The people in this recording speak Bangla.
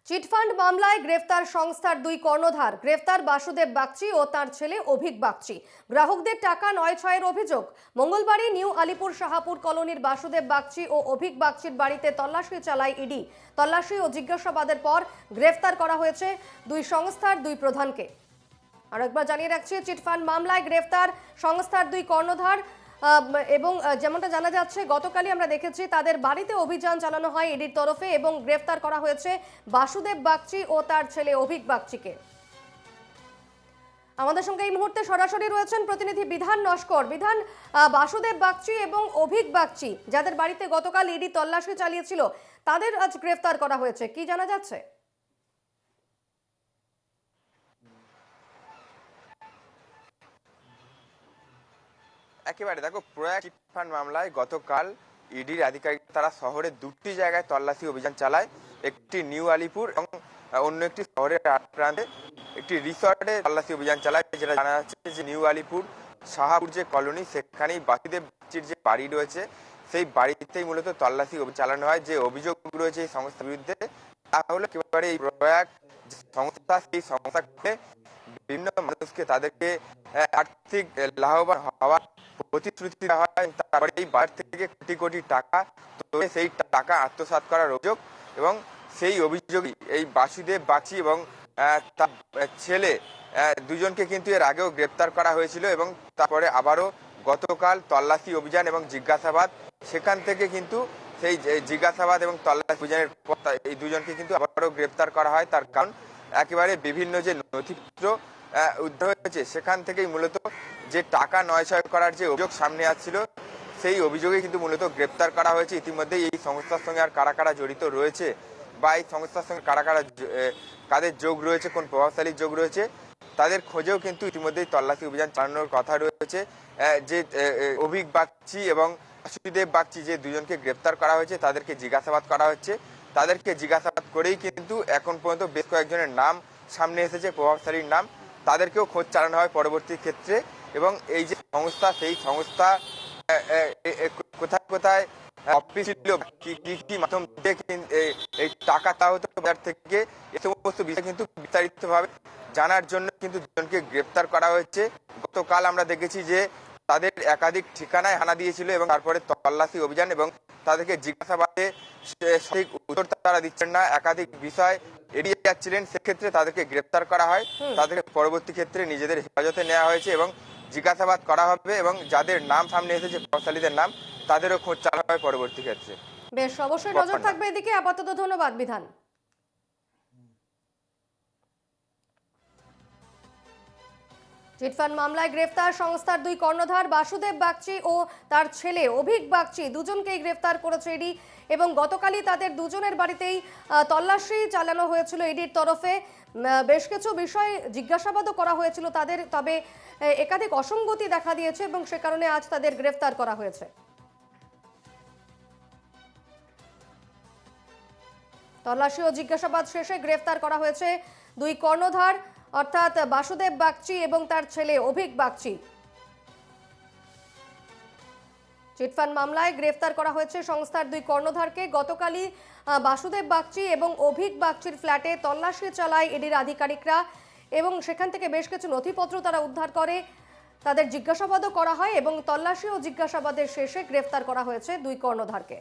চিটফান্ড মামলায় গ্রেফতার সংস্থার দুই কর্ণধার। গ্রেফতার বাসুদেব বাগচি ও তার ছেলে অভিক বাগচি। গ্রাহকদের টাকা নয় ছয়ের অভিযোগ। মঙ্গলবারই নিউ আলিপুর শাহাপুর কলোনির বাসুদেব বাগচি ও অভিক বাগচির বাড়িতে তল্লাশি চালায় ইডি। তল্লাশি ও জিজ্ঞাসাবাদের পর গ্রেফতার করা হয়েছে দুই সংস্থার দুই প্রধানকে। আরেকবার জানিয়ে রাখছি, চিটফান্ড মামলায় গ্রেফতার সংস্থার দুই কর্ণধার এবং যেমনটা জানা যাচ্ছে, গতকালই আমরা দেখেছি তাদের বাড়িতে অভিযান চালানো হয় ইডির তরফে এবং গ্রেফতার করা হয়েছে বাসুদেব বাগচি ও তার ছেলে অভিক বাগচিকে। আমাদের সঙ্গে এই মুহূর্তে সরাসরি রয়েছেন প্রতিনিধি বিধান নস্কর। বিধান, বাসুদেব বাগচি এবং অভিক বাগচি যাদের বাড়িতে গতকাল ইডি তল্লাশি চালিয়েছিল, তাদের আজ গ্রেফতার করা হয়েছে, কি জানা যাচ্ছে? একেবারে দেখো, প্রয়াগ চিটফান্ড মামলায় গতকাল ইডির আধিকারিক তারা শহরের দুটি জায়গায় তল্লাশি অভিযান চালায়। একটি নিউ আলিপুর এবং অন্য একটি শহরের প্রান্তে একটি রিসর্টে তল্লাশি অভিযান চালায়। যেটা জানা যাচ্ছে যে নিউ আলিপুর শাহাপুর যে কলোনি, সেখানেই বাসুদেব বাগচির যে বাড়ি রয়েছে, সেই বাড়িতেই মূলত তল্লাশি চালানো হয়। যে অভিযোগ রয়েছে এই সংস্থার বিরুদ্ধে, তা হলো একেবারে এই প্রয়াগ সংস্থা, সেই সংস্থাকে বিভিন্ন মানুষকে তাদেরকে আর্থিক লাভবান হওয়ার প্রতিশ্রুতি দেওয়া হয়। তারপরে এই বাজার থেকে কোটি কোটি টাকা তুলে সেই টাকা আত্মসাৎ করার অভিযোগ, এবং সেই অভিযোগই এই বাসুদেব বাগচি এবং তার ছেলে দুজনকে কিন্তু এর আগেও গ্রেপ্তার করা হয়েছিল। এবং তারপরে আবারও গতকাল তল্লাশি অভিযান এবং জিজ্ঞাসাবাদ, সেখান থেকে কিন্তু সেই জিজ্ঞাসাবাদ এবং তল্লাশি অভিযানের পর এই দুজনকে কিন্তু আবারও গ্রেপ্তার করা হয়। তার কারণ একেবারে বিভিন্ন যে নথিপত্র উদ্ধার হয়েছে, সেখান থেকেই মূলত যে টাকা নয় ছয় করার যে অভিযোগ সামনে আসছিল, সেই অভিযোগে কিন্তু মূলত গ্রেপ্তার করা হয়েছে। ইতিমধ্যে এই সংস্থার সঙ্গে আর কারা কারা জড়িত রয়েছে বা এই সংস্থার সঙ্গে কারা কারা কাদের যোগ রয়েছে, কোন প্রভাবশালী যোগ রয়েছে, তাদের খোঁজেও কিন্তু ইতিমধ্যেই তল্লাশি অভিযান চালানোর কথা রয়েছে। যে অভিক বাগচি এবং বাসুদেব বাগচি যে দুজনকে গ্রেপ্তার করা হয়েছে, তাদেরকে জিজ্ঞাসাবাদ করা হচ্ছে। তাদেরকে জিজ্ঞাসাবাদ করেই কিন্তু এখন পর্যন্ত বেশ কয়েকজনের নাম সামনে এসেছে, প্রভাবশালীর নাম। তাদেরকেও খোঁজ চালানো হয় পরবর্তী ক্ষেত্রে। এবং এই যে সংস্থা, সেই সংস্থা কোথায় কোথায় অফিস ছিল, কি কি মাধ্যম এই টাকা তা হতো বাজার থেকে, এই সমস্ত বিষয় কিন্তু বিস্তারিতভাবে জানার জন্য কিন্তু দুজনকে গ্রেপ্তার করা হয়েছে। গতকাল আমরা দেখেছি যে তাদের একাধিক ঠিকানায় হানা দিয়েছিল এবং তারপরে তল্লাশি অভিযান এবং তাদেরকে জিজ্ঞাসাবাদে সঠিক উত্তর তারা দিচ্ছেন না, একাধিক বিষয় এড়িয়ে যাচ্ছিলেন, সেক্ষেত্রে তাদেরকে গ্রেপ্তার করা হয়। তাদেরকে পরবর্তী ক্ষেত্রে নিজেদের হেফাজতে নেওয়া হয়েছে এবং জিজ্ঞাসাবাদ করা হবে এবং যাদের নাম সামনে এসেছে, প্রভাবশালীদের নাম, তাদেরও খোঁজ চালানো হয় পরবর্তী ক্ষেত্রে। বেশ, অবশ্যই নজর থাকবে এদিকে। আপাতত ধন্যবাদ বিধান। চিটফান্ড মামলায় গ্রেফতার সংস্থার দুই কর্ণধার বাসুদেব বাগচি ও তার ছেলে অভিক বাগচি, দুজনকেই গ্রেফতার করেছে ইডি এবং গতকালই তাদের দুজনের বাড়িতেই তল্লাশি চালানো হয়েছিল ইডির তরফে। বেশ কিছু বিষয় জিজ্ঞাসাবাদও করা হয়েছিল তাদের, তবে একাধিক অসঙ্গতি দেখা দিয়েছে এবং সে কারণে আজ তাদের গ্রেফতার করা হয়েছে। তল্লাশি ও জিজ্ঞাসাবাদ শেষে গ্রেফতার করা হয়েছে দুই কর্ণধার, অর্থাৎ বাসুদেব বাগচি এবং তার ছেলে অভিক বাগচি। চিটফান্ড মামলায় গ্রেফতার করা হয়েছে সংস্থার দুই কর্ণধারকে। গতকালই বাসুদেব বাগচি এবং অভিক বাগচির ফ্ল্যাটে তল্লাশি চালায় ইডির আধিকারিকরা এবং সেখান থেকে বেশ কিছু নথিপত্র তারা উদ্ধার করে। তাদের জিজ্ঞাসাবাদও করা হয় এবং তল্লাশি ও জিজ্ঞাসাবাদের শেষে গ্রেফতার করা হয়েছে দুই কর্ণধারকে।